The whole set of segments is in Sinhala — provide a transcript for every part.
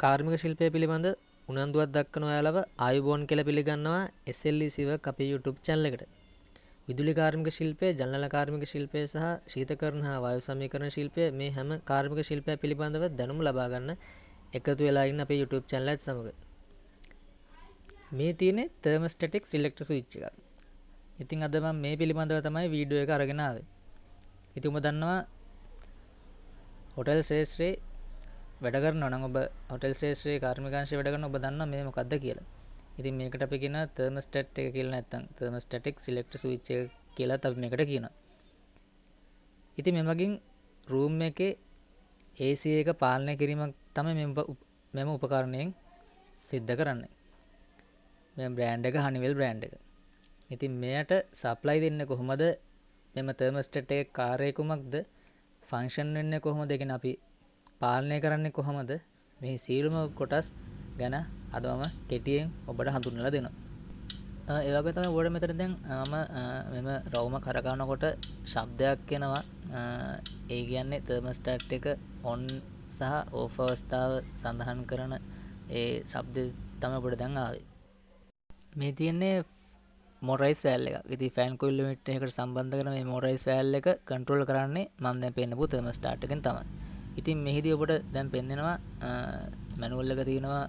කාර්මික ශිල්පය පිළිබඳ උනන්දුවක් දක්වන ඔයාලව ආයුබෝවන් කියලා පිළිගන්නවා SLEC work අපේ YouTube channel එකට. විදුලි කාර්මික ශිල්පය, ජනල කාර්මික ශිල්පය සහ ශීතකරණ හා වායු සමීකරණ ශිල්පය මේ හැම කාර්මික ශිල්පය පිළිබඳව දැනුම ලබා ගන්න එකතු වෙලා ඉන්න අපේ YouTube channel එකත් සමග. මේ තියෙන්නේ thermostatic selector switch එකක්. ඉතින් අද මම මේ පිළිබඳව තමයි වීඩියෝ එක අරගෙන ආවේ. ඉතින් ඔබ දන්නවා හොටෙල් ශාස්ත්‍රයේ වැඩ කරනවා නම් ඔබ හොටෙල් ශාස්ත්‍රයේ කාර්මිකාංශයේ වැඩ කරන ඔබ දන්නවා මේ මොකක්ද කියලා. ඉතින් මේකට අපි කියනවා thermostat එක කියලා නැත්නම් thermostatic selector switch එක කියලාත් අපි මේකට කියනවා. ඉතින් මෙමගින් room එකේ AC එක පාලනය කිරීමක් තමයි මෙම උපකරණයෙන් සිද්ධ කරන්නේ. මේ බ්‍රෑන්ඩ් එක Honeywell බ්‍රෑන්ඩ් එක. ඉතින් මෙයට සප්ලයි දෙන්නේ කොහොමද? මෙම thermostat එකේ කාර්යය කුමක්ද? ෆන්ක්ෂන් වෙන්නේ කොහොමද? කියන අපි පාලනය කරන්නේ කොහොමද? මේ සියලුම කොටස් ගැන අද මම කෙටියෙන් ඔබට හඳුන්වලා දෙනවා. ඒ වගේ තමයි ඔයාලට මෙතන දැන් මෙම රවුම කරකවනකොට ශබ්දයක් එනවා. ඒ කියන්නේ thermostat එක on සහ off අවස්ථාව සඳහන් කරන ඒ ශබ්දය තමයි ඔබට දැන් ආවේ. මේ තියෙන්නේ මොටරයිස් වෑල් එකක්. ඉතින් ෆෑන් කොයිල් යුනිට් එකකට සම්බන්ධ කරන මේ මොටරයිස් වෑල් එක කන්ට්‍රෝල් කරන්නේ මම දැන් පෙන්නපු thermostat එකෙන් තමයි. ඉතින් මෙහිදී ඔබට දැන් පෙන්නනවා මැනුවල් එක තියෙනවා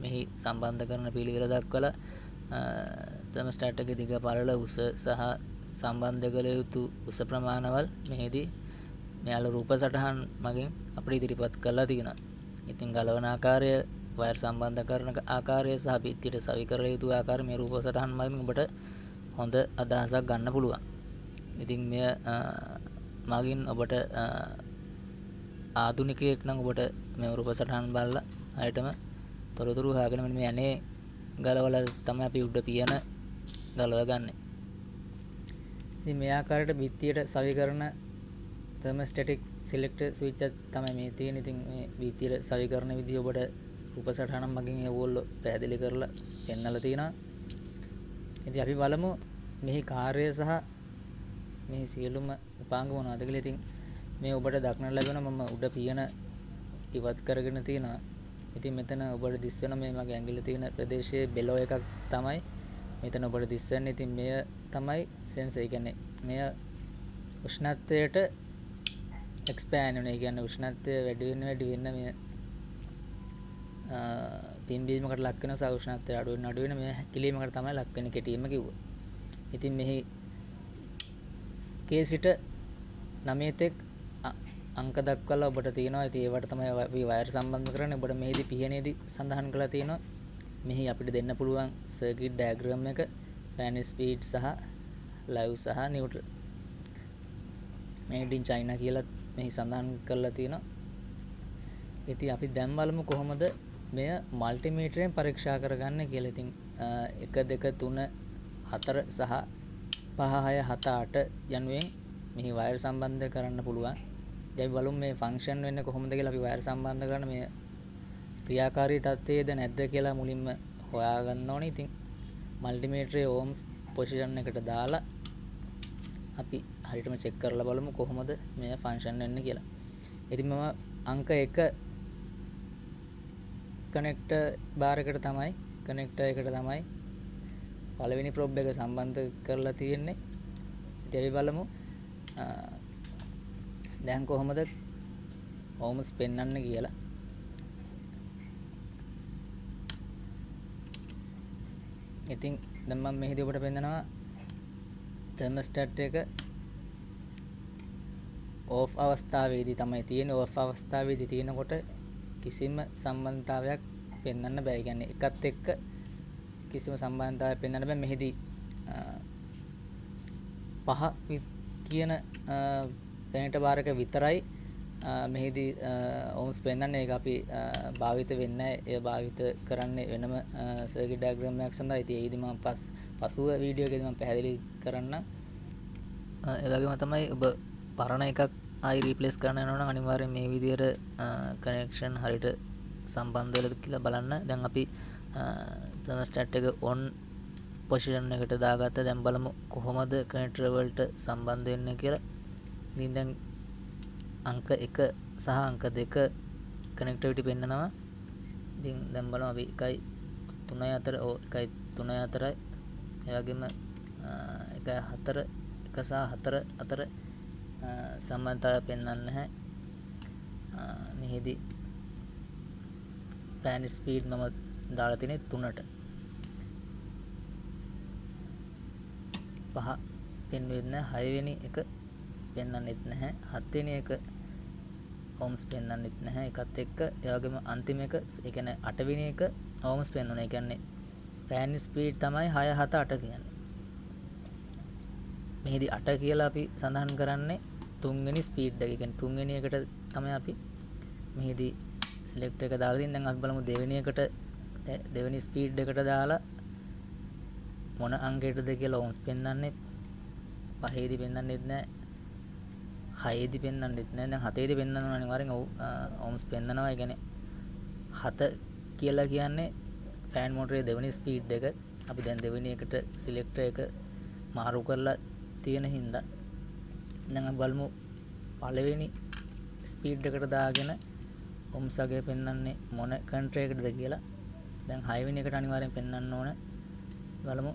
මෙහි සම්බන්ධ කරන පිළිවෙල දක්වලා thermostat එකේ දිග පළල උස සහ සම්බන්ධ කළ යුතු උස ප්‍රමාණවල් මෙහිදී මෙයාලා රූප සටහන් මගින් අපිට ඉදිරිපත් කරලා තියෙනවා. ඉතින් ගලවන ආකාරය, වයර් සම්බන්ධ කරන ආකාරය සහ පිටියට සවි කර යුතු ආකාරය මේ රූප සටහන් මගින් ඔබට හොඳ අදහසක් ගන්න පුළුවන්. ඉතින් මෙය මගින් ඔබට ආධුනිකයෙක් නම් ඔබට මේ රූප සටහන් බලලා ආයතම තොරතුරු හොයාගෙන මෙන්න මේ යන්නේ ගලවලා තමයි අපි උඩ පියන ගලව ගන්න. ඉතින් මේ ආකාරයට බිත්තියට සවි කරන thermostatic selector switch එක තමයි මේ තියෙන්නේ. ඉතින් මේ බිත්තියට සවි කරන විදිහ ඔබට රූප සටහන මගින් ඒගොල්ලෝ පැහැදිලි කරලා පෙන්නලා තියෙනවා. ඉතින් අපි බලමු මෙහි කාර්යය සහ මේ සියලුම උපාංග මොනවද කියලා. ඉතින් මේ ඔබට දක්නට ලැබෙන මම උඩ පියන ඉවත් කරගෙන තියෙනවා. ඉතින් මෙතන ඔබට දිස් වෙන මේ මගේ ඇඟිල්ල තියෙන ප්‍රදේශයේ බෙලෝ එකක් තමයි මෙතන ඔබට දිස් වෙන්නේ. ඉතින් මෙය තමයි සෙන්සර්. ඒ කියන්නේ මෙය උෂ්ණත්වයට එක්ස්පෑන්ඩ් වෙනවා. ඒ කියන්නේ උෂ්ණත්වය වැඩි වෙන මේ පිම්බීමකට ලක් වෙන සහ උෂ්ණත්වය අඩු වෙන මේ කිලීමකට තමයි ලක් වෙන්නේ කෙටියෙන්ම කිව්වොත්. ඉතින් මෙහි K සිට 9 තෙක් අංක දක්වලා ඔබට තියෙනවා. ඉතින් ඒවට තමයි අපි වයර් සම්බන්ධ කරන්නේ. ඔබට මෙහිදී පියනේදී සඳහන් කරලා තියෙනවා. මෙහි අපිට දෙන්න පුළුවන් සර්කිට් ඩයග්‍රෑම් එක, ෆෑන් ස්පීඩ් සහ ලයිව් සහ නියුට්‍රල්. මේඩ් ඉන් චයිනා කියලා මෙහි සඳහන් කරලා තියෙනවා. ඉතින් අපි දැන් බලමු කොහොමද මෙය මල්ටිමීටරයෙන් පරීක්ෂා කරගන්නේ කියලා. ඉතින් 1 2 3 4 සහ 5 6 7 8 යනුවෙන් මෙහි වයර් සම්බන්ධ කරන්න පුළුවන්. දැන් බලමු මේ ෆන්ක්ෂන් වෙන්නේ කොහොමද කියලා. අපි වයර් සම්බන්ධ කරන මේ ක්‍රියාකාරී තත්ත්වයේද නැද්ද කියලා මුලින්ම හොයාගන්න ඕනේ. ඉතින් මල්ටිමීටරයේ ඕම්ස් පොසිෂන් එකට දාලා අපි හරියටම චෙක් කරලා බලමු කොහොමද මේ ෆන්ක්ෂන් වෙන්නේ කියලා. ඉතින් මම අංක 1 කනෙක්ටර් බාර් එකට තමයි පළවෙනි ප්‍රොබ් එක සම්බන්ධ කරලා තියෙන්නේ. ඉතින් අපි බලමු දැන් කොහොමද ඕම්ස් පෙන්වන්නේ කියලා. ඉතින් දැන් මම මෙහිදී ඔබට පෙන්නනවා thermostat එක off අවස්ථාවේදී තමයි තියෙන්නේ. off අවස්ථාවේදී තියෙනකොට කිසිම සම්බන්ධතාවයක් පෙන්වන්න බෑ. කියන්නේ එකත් එක්ක කිසිම සම්බන්ධතාවයක් පෙන්වන්න බෑ. මෙහිදී 5 කියන කනෙක්ටර් බාර් එක විතරයි මෙහිදී ඕම්ස් පෙන්වන්නේ. ඒක අපි භාවිත වෙන්නේ නැහැ. ඒ භාවිත කරන්නේ වෙනම සර්කිට් ඩයග්‍රෑම් එකක් සඳහා. ඉතින් ඒකදී මම පසුව වීඩියෝ එකේදී මම පැහැදිලි කරන්නම්. ඒ වගේම තමයි ඔබ පරණ එකක් ආයි රීප්ලේස් කරන්න යනවා නම් අනිවාර්යෙන් මේ විදිහට කනෙක්ෂන් හරියට සම්බන්ධ වෙලාද කියලා බලන්න. දැන් අපි thermostat එක on පොසිෂන් එකට දාගත්තා. දැන් බලමු කොහොමද කනෙක්ටර් වලට සම්බන්ධ වෙන්නේ කියලා. ඉතින් දැන් අංක 1 සහ අංක 2 කනෙක්ටිවිටි පෙන්නනවා. ඉතින් දැන් බලමු අපි 1.3 අතර 1.3 ඒ වගේම 1.4 1 සහ 4 අතර සම්බන්ධතාවය පෙන්වන්නේ නැහැ. මෙහිදී fan speed මම දාලා තියෙන්නේ 3ට. 5 පෙන්වෙන්නේ නැහැ. 6 වෙනි එක පෙන්වන්නෙත් නැහැ. 7 වෙනි එක ohms පෙන්වන්නෙත් නැහැ. එකත් එක්ක ඒ වගේම අන්තිම එක ඒ කියන්නේ 8 වෙනි එක ohms පෙන්වනවා. ඒ කියන්නේ fan speed තමයි 6 7 8 කියන්නේ. මෙහිදී 8 කියලා අපි සඳහන් කරන්නේ 3 වෙනි ස්පීඩ් එක. ඒ කියන්නේ 3 වෙනි එකට තමයි අපි මෙහිදී සිලෙක්ට් එක දාලා තියෙන්නේ. දැන් අපි බලමු දෙවෙනි එකට දෙවෙනි ස්පීඩ් එකට දාලා මොන අංකයටද කියලා ohms පෙන්වන්නේ. 5 දී පෙන්වන්නෙත් නැහැ. 6 දී පෙන්වන්නෙත් නැහැ. දැන් 7 දී පෙන්වනවා අනිවාර්යෙන් ohms පෙන්වනවා. ඒ කියන්නේ 7 කියලා කියන්නේ ෆෑන් මෝටරේ දෙවෙනි ස්පීඩ් එක. අපි දැන් දෙවෙනි එකට සිලෙක්ටර් එක මාරු කරලා තියෙන හින්දා දැන් අපි බලමු පළවෙනි ස්පීඩ් එකට දාගෙන ohms අගය පෙන්වන්නේ මොන කන්ට්‍රී එකකටද කියලා. දැන් 6 වෙනි එකට අනිවාර්යෙන් පෙන්වන්න ඕන. බලමු.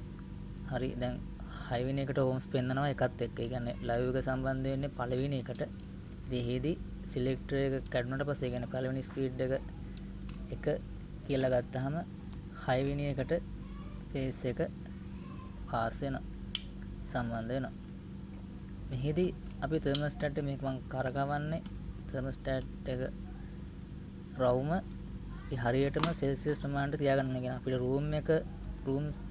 හරි දැන් 6 වෙනි එකට ohms පෙන්වනවා එකත් එක්ක. ඒ කියන්නේ ලයිව් එක සම්බන්ධ වෙන්නේ පළවෙනි එකට. දෙහිදී සිලෙක්ටර් එක කැඩුනට පස්සේ කියන්නේ පළවෙනි ස්පීඩ් එක කියලා ගත්තාම 6 වෙනි එකට ෆේස් එක පාස් වෙනවා. සම්බන්ධ වෙනවා. මෙහිදී අපි තර්මෝස්ටැට් එක මේක මම කරකවන්නේ තර්මෝස්ටැට් එක රවුම අපි හරියටම සෙල්සියස් ප්‍රමාණයට තියාගන්න ඕනේ. කියන්නේ අපිට රූම්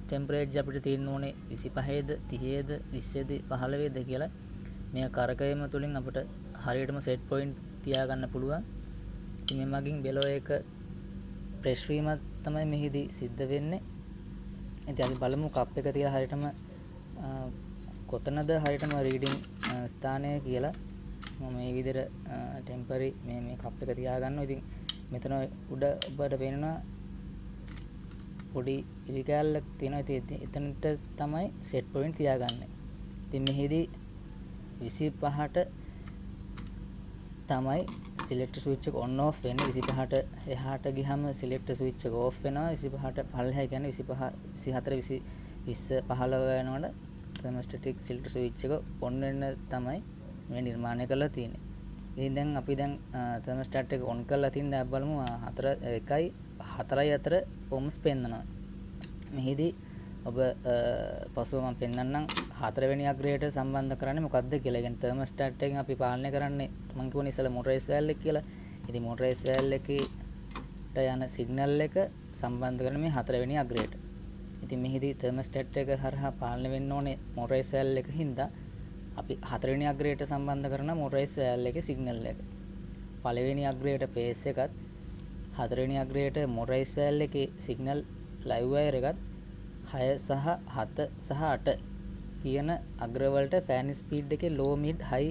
ටෙම්පරේචර් අපිට තියෙන්න ඕනේ 25ද 30ද 20ද 15ද කියලා. මේ කරකවීම තුලින් අපිට හරියටම සෙට් පොයින්ට් තියාගන්න පුළුවන්. ඉතින් මේ මගින් බෙලෝ එක ප්‍රෙස් වීමක් තමයි මෙහිදී සිද්ධ වෙන්නේ. ඉතින් අපි බලමු කප් එක තියලා හරියටම කොතනද හරියටම රීඩින් ස්ථානය කියලා. මම මේ විදිහට ටෙම්පරරි මේ කප් එක තියාගන්නවා. ඉතින් මෙතන උඩ ඔබට පේනවා පොඩි ඉරි කැලක් තියෙනවා. ඉතින් එතනට තමයි සෙට් පොයින්ට් තියාගන්නේ. ඉතින් මෙහිදී 25ට තමයි සිලෙක්ටර් ස්විච් එක on off වෙන්නේ. 25ට එහාට ගියහම සිලෙක්ටර් ස්විච් එක off වෙනවා. 25ට පල්ලෙහා කියන්නේ 25 24 20 15 වෙනකොට තර්මෝස්ටැටික් සිලෙක්ටර් ස්විච් එක on වෙන්න තමයි මේ නිර්මාණය කරලා තියෙන්නේ. ඉතින් දැන් අපි තර්මෝස්ටැට් එක on කරලා තින් දැන් බලමු 4යි අතර ohms පෙන්වනවා. මෙහිදී ඔබ පසුව මම පෙන්වන්නම් 4 වෙනි අග්‍රයට සම්බන්ධ කරන්නේ මොකක්ද කියලා. කියන්නේ තර්මෝස්ටැට් එකෙන් අපි පාලනය කරන්නේ මම කියවනේ ඉස්සෙල්ලා මොටර් රේස් වැල් එක කියලා. ඉතින් මොටර් රේස් වැල් එකේට යන සිග්නල් එක සම්බන්ධ කරන මේ 4 වෙනි අග්‍රයට. ඉතින් මෙහිදී තර්මෝස්ටැට් එක හරහා පාලනය වෙන්න ඕනේ මොටර් රේස් වැල් එක හින්දා අපි 4 වෙනි අග්‍රයට සම්බන්ධ කරන මොටර් රේස් වැල් එකේ සිග්නල් එක. පළවෙනි අග්‍රයට පේස් එකත් 4 වෙනි අග්‍රයට මොටර් රේස් වැල් එකේ සිග්නල් ලයිව් වයර් එකත් 6 සහ 7 සහ 8 කියන අග්‍රවලට ෆෑන් ස්පීඩ් එකේ ලෝ මිඩ් හයි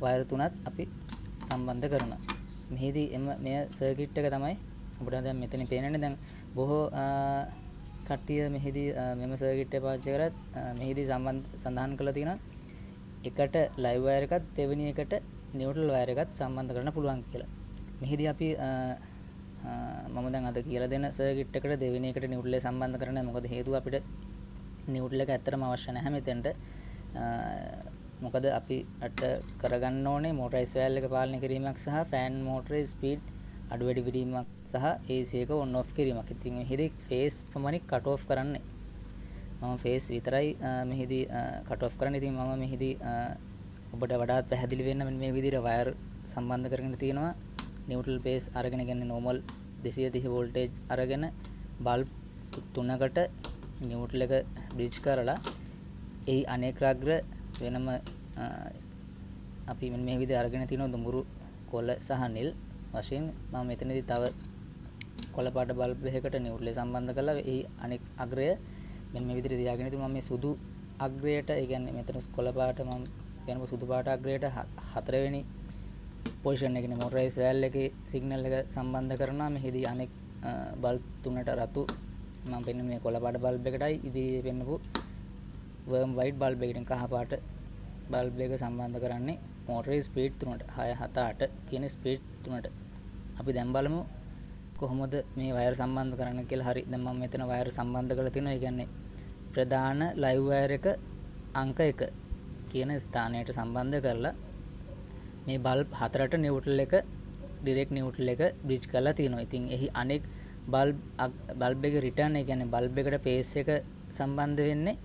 වයර් තුනත් අපි සම්බන්ධ කරනවා. මෙහිදී මේ සර්කිට් එක තමයි අපිට දැන් මෙතන පේනනේ. දැන් බොහෝ කට්ටිය මෙහිදී මෙම සර්කිට් එක පාවිච්චි කරත් මෙහිදී සඳහන් කරලා තියෙනවා එකට ලයිව් වයර් එකත් දෙවෙනි එකට නියුට්‍රල් වයර් එකත් සම්බන්ධ කරන්න පුළුවන් කියලා. මෙහිදී අපි මම දැන් අද කියලා දෙන සර්කිට් එකට දෙවෙනි එකට නියුට්‍රල් එක සම්බන්ධ කරන්නේ. මොකද හේතුව අපිට නියුට්‍රල් එක ඇත්තටම අවශ්‍ය නැහැ මෙතෙන්ට. මොකද අපි අට කරගන්න ඕනේ මොටර් රේස් වැල් එක පාලනය කිරීමක් සහ ෆෑන් මෝටරේ ස්පීඩ් අඩු වැඩි වීමක් සහ AC එක on off කිරීමක්. ඉතින් මෙහිදී ෆේස් පමණක් කට් ඔෆ් කරන්නේ. මම ෆේස් විතරයි මෙහිදී කට් ඔෆ් කරන්නේ. ඉතින් මම මෙහිදී ඔබට වඩාත් පැහැදිලි වෙන්න මේ විදිහට වයර් සම්බන්ධ කරගෙන තියෙනවා. නියුට්‍රල් බේස් අරගෙන කියන්නේ normal 230 වෝල්ටේජ් අරගෙන බල්බ් තුනකට නියුට්‍රල් එක බ්‍රිජ් කරලා එහි අනේකාග්‍ර වෙනම අපි මේ විදිහට අරගෙන තියෙනවා දුඹුරු කොළ සහ නිල් වශයෙන්. මම මෙතනදී තව කොළ පාට බල්බ් එකකට නියුට්‍රල් සම්බන්ධ කරලා එහි අනෙක් අග්‍රය මෙන්න මේ විදිහට තියාගෙන ඉතින් මම මේ සුදු අග්‍රයට ඒ කියන්නේ මෙතන කොළ පාට මම කියනකො සුදු පාට අග්‍රයට 4 වෙනි පොසිෂන් එකනේ මොටර් රේස් වැල් එකේ සිග්නල් එක සම්බන්ධ කරනවා. මෙහිදී අනෙක් බල්බ් තුනට රතු මම පෙන්න මේ කොළ පාට බල්බ් එකටයි ඉදිරියේ පෙන්නපු වර්ම් වයිට් බල්බ් එකකින් කහ පාට බල්බ් එක සම්බන්ධ කරන්නේ මොටරේ ස්පීඩ් තුනට 6 7 8 කියන ස්පීඩ් තුනට. අපි දැන් බලමු කොහොමද මේ වයර් සම්බන්ධ කරන්න කියලා. හරි දැන් මම මෙතන වයර් සම්බන්ධ කරලා තිනවා. ඒ කියන්නේ ප්‍රධාන ලයිව් වයර් එක අංක 1 කියන ස්ථානයට සම්බන්ධ කරලා මේ බල්බ් හතරට නිව්ට්‍රල් එක ඩිරෙක්ට් නිව්ට්‍රල් එක බ්‍රිජ් කරලා තියෙනවා. ඉතින් එහි අනෙක් බල්බ් එක රිටර්න් ඒ කියන්නේ බල්බ් එකට පේස් එක සම්බන්ධ වෙන්නේ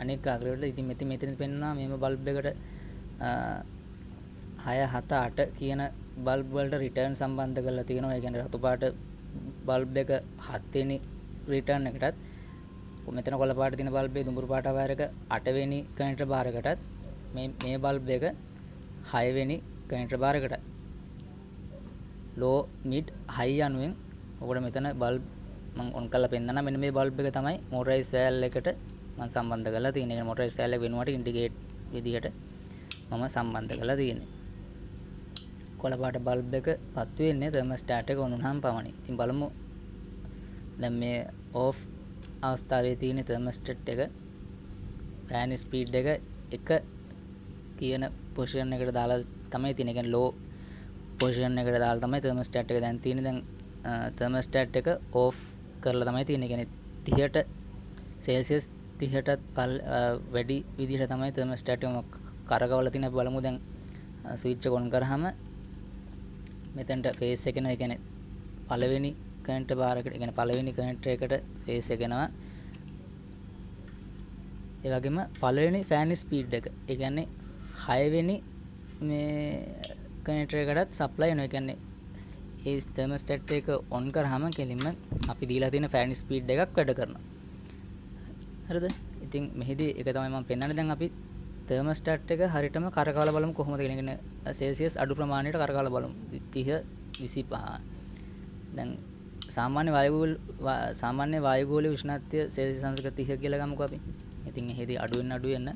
අනෙක් අග්‍රවලට. ඉතින් මෙතන පෙන්වනවා මේම බල්බ් එකට 6 7 8 කියන බල්බ් වලට රිටර්න් සම්බන්ධ කරලා තියෙනවා. ඒ කියන්නේ රතු පාට බල්බ් එක 7 වෙනි රිටර්න් එකටත් මෙතන කොළ පාට තියෙන බල්බ් එකේ දුඹුරු පාට වයර් එක 8 වෙනි කනෙක්ටර් බාර් එකටත් මේ බල්බ් එක 6 වෙනි කනෙක්ටර් බාර් එකටත් ලෝ මිඩ් හයි යනුවෙන් ඔකට මෙතන බල්බ් මම ඔන් කරලා පෙන්නනවා. මෙන්න මේ බල්බ් එක තමයි මොටරයිස් වෑල් එකට මම සම්බන්ධ කරලා තියෙන්නේ. ඒ මොටරයිස් වෑල් එක වෙනුවට ඉන්ඩිකේට් විදිහට මම සම්බන්ධ කරලා තියෙන්නේ. කොළ පාට බල්බ් එක පත් වෙන්නේ තර්මෝස්ටාට් එක ඔන් වුණාම පමණයි. ඉතින් බලමු දැන් මේ ඕෆ් අවස්ථාවේ තියෙන තර්මෝස්ටාට් එක ෆෑන් ස්පීඩ් එක 1 කියන පොසිෂන් එකට දාලා තමයි තියෙන්නේ. ඒ කියන්නේ ලෝ පොසිෂන් එකට දාලා තමයි තර්මෝස්ටාට් එක දැන් තියෙන්නේ. දැන් තර්මෝස්ටාට් එක ඕෆ් කරලා තමයි තියෙන්නේ. ඒ කියන්නේ 30ට සෙල්සියස් 30ටත් වැඩි විදිහට තමයි තර්මෝස්ටාට් එක කරකවලා තියෙන්නේ. අපි බලමු දැන් ස්විච් එක ඔන් කරාම මෙතනට ෆේස් එක එනවා. ඒ කියන්නේ පළවෙනි කනෙක්ටර් බාර් එකට, ඒ කියන්නේ පළවෙනි කනෙක්ටර් එකට ෆේස් එක එනවා. ඒ වගේම පළවෙනි ෆෑන් ස්පීඩ් එක, ඒ කියන්නේ 6 වෙනි මේ කනෙක්ටර් එකටත් සප්ලයි වෙනවා. ඒ කියන්නේ ඒ තර්මෝස්ටාට් එක ඔන් කරාම කෙලින්ම අපි දීලා තියෙන ෆෑන් ස්පීඩ් එකක් වැඩ කරනවා. හරිද? ඉතින් මෙහිදී ඒක තමයි මම පෙන්නන්නේ. දැන් අපි තර්මෝස්ටාට් එක හරියටම කරකවලා බලමු කොහොමද කියලා. කියන්නේ සෙල්සියස් අඩු ප්‍රමාණයට කරකවලා බලමු. 30 25. දැන් සාමාන්‍ය වායුගෝලීය උෂ්ණත්වය සෙල්සියස් අංශක 30 කියලා ගමුකෝ අපි. ඉතින් එහෙදී අඩු වෙන්න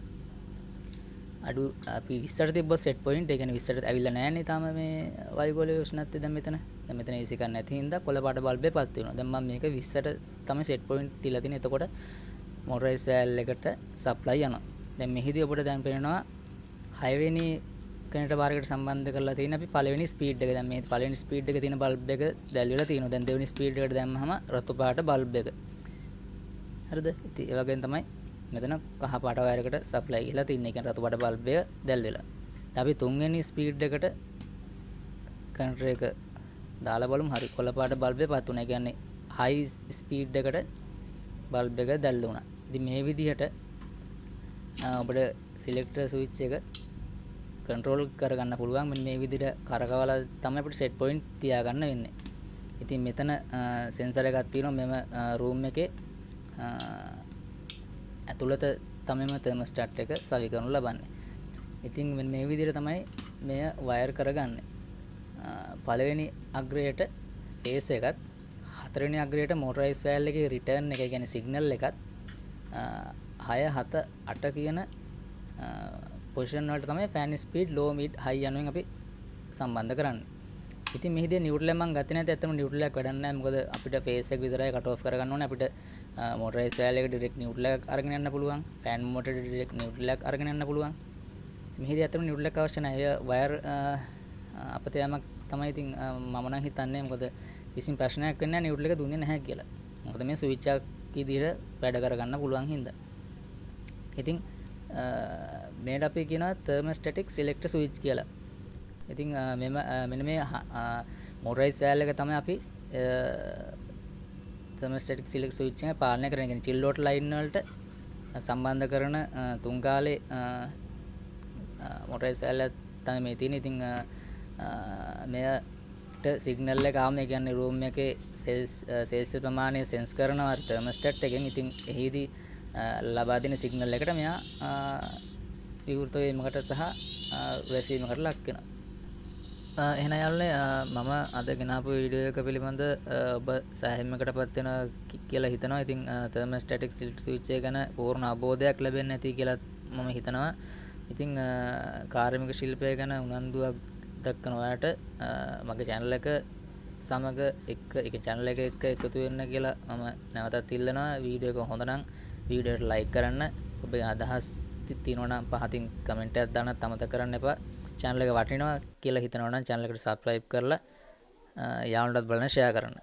අපි 20ට තිබ්බ සෙට් පොයින්ට්. ඒ කියන්නේ 20ට ඇවිල්ලා නැහැ නේ තාම මේ වායුගෝලීය උෂ්ණත්වය දැන් මෙතන AC එකක් නැති හින්දා කොළ පාට බල්බේ පත් වෙනවා. දැන් මම මේක 20ට තමයි සෙට් පොයින්ට් තියලා තියෙන්නේ. එතකොට මොටරයිස් වෑල් එකට සප්ලයි යනවා. දැන් මෙහිදී ඔබට දැන් පේනවා 6 වෙනි කනෙක්ටර් බාර් එකට සම්බන්ධ කරලා තියෙන අපි පළවෙනි ස්පීඩ් එක. දැන් මේ පළවෙනි ස්පීඩ් එකේ තියෙන බල්බ් එක දැල්විලා තියෙනවා. දැන් දෙවෙනි ස්පීඩ් එකට දැම්මහම රතු පාට බල්බ් එක. හරිද? ඉතින් ඒ වගේම තමයි මෙතන කහ පාට වයර් එකට සප්ලයි ගිහලා තින්නේ. ඒ කියන්නේ රතු පාට බල්බ් එක දැල්විලා. දැන් අපි තුන්වෙනි ස්පීඩ් එකට කනෙක්ටර් එක දාලා බලමු. හරි කොළ පාට බල්බ් එක පත් වුණා. ඒ කියන්නේ හයි ස්පීඩ් එකට බල්බ් එක දැල්ල වුණා. ඉතින් මේ විදිහට ඔබට සිලෙක්ටර් ස්විච් එක කන්ට්‍රෝල් කරගන්න පුළුවන්. මෙන්න මේ විදිහට කරකවලා තමයි අපිට සෙට් පොයින්ට් තියාගන්න වෙන්නේ. ඉතින් මෙතන සෙන්සර් එකක් තියෙනවා. මෙම රූම් එකේ ඇතුළත තමයි තර්මෝස්ටාට් එක සවි කරනු ලබන්නේ. ඉතින් මෙන්න මේ විදිහට තමයි මෙය වයර් කරගන්නේ. පළවෙනි අග්‍රයට ෆේස් එකත්, හතරවෙනි අග්‍රයට මොටරයිස් වෑල් එකේ රිටර්න් එක, කියන්නේ සිග්නල් එකත් 6 7 8 කියන පොසිෂන් වලට තමයි ෆෑන් ස්පීඩ් ලෝ මිඩ් හයි යනුවෙන් අපි සම්බන්ධ කරන්නේ. ඉතින් මෙහිදී නිව්ට්‍රල් එක මම ගත්තේ නැත්නම් ඇත්තටම නිව්ට්‍රල් එකක් වැඩක් නැහැ. මොකද අපිට ෆේස් එක විතරයි කට් ඔෆ් කරගන්න ඕනේ. අපිට මොටරයිස් වෑල් එක ඩිරෙක්ට් නිව්ට්‍රල් එකක් අරගෙන යන්න පුළුවන්. ෆෑන් මොටර් ඩිරෙක්ට් නිව්ට්‍රල් එකක් අරගෙන යන්න පුළුවන්. මෙහිදී ඇත්තටම නිව්ට්‍රල් එකක් අවශ්‍ය නැහැ. වයර් අපතෑමක් තමයි. ඉතින් මම නම් හිතන්නේ මොකද කිසිම ප්‍රශ්නයක් වෙන්නේ නැහැ නිව්ට්‍රල් එක දුන්නේ නැහැ කියලා. මොකද මේ ස්විච් එකක් විදිහට වැඩ කරගන්න පුළුවන් හින්දා. ඉතින් මේකට අපි කියනවා තර්මෝස්ටැටික් සිලෙක්ටර් ස්විච් කියලා. ඉතින් මෙන්න මේ මොටරයිස් වෑල් එක තමයි අපි තර්මෝස්ටැටික් සිලෙක්ටර් ස්විච් එක පාලනය කරන. කියන්නේ චිල් වෝටර් ලයින් වලට සම්බන්ධ කරන තුන් කාලේ මොටරයිස් වෑල් එක තමයි මේ තියෙන්නේ. ඉතින් මෙයට සිග්නල් එක ආවම, ඒ කියන්නේ රූම් එකේ සෙල්සියස් ප්‍රමාණය සෙන්ස් කරනවා තර්මෝස්ටැට් එකෙන්. ඉතින් එහිදී ලබා දෙන සිග්නල් එකට මෙයා විවෘත වීමකට සහ වැසීමකට ලක් වෙනවා. එහෙනම් යාළුවනේ මම අද ගෙනාපු වීඩියෝ එක පිළිබඳ ඔබ සෑහීමකටපත් වෙනවා කියලා හිතනවා. ඉතින් තර්මෝස්ටැටික් සිලෙක්ටර් ස්විච් එක ගැන පූර්ණ අවබෝධයක් ලැබෙන්නේ නැති කියලා මම හිතනවා. ඉතින් කාර්මික ශිල්පය ගැන උනන්දුවක් දක්වන ඔයාලට මගේ channel එක සමග එක channel එක එක්ක එකතු වෙන්න කියලා මම නැවතත් ඉල්ලනවා. වීඩියෝ එක හොඳ නම් වීඩියෝ එකට like කරන්න. ඔබේ අදහස් තියෙනවා නම් පහතින් කමෙන්ට් එකක් දාන්නත් අමතක කරන්න එපා. channel එක වටිනවා කියලා හිතනවා නම් channel එකට subscribe කරලා යාළුවන්ටත් බලන්න share කරන්න.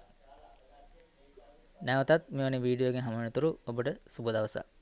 නැවතත් මෙවැනි වීඩියෝ එකකින් හමු වෙනතුරු ඔබට සුබ දවසක්.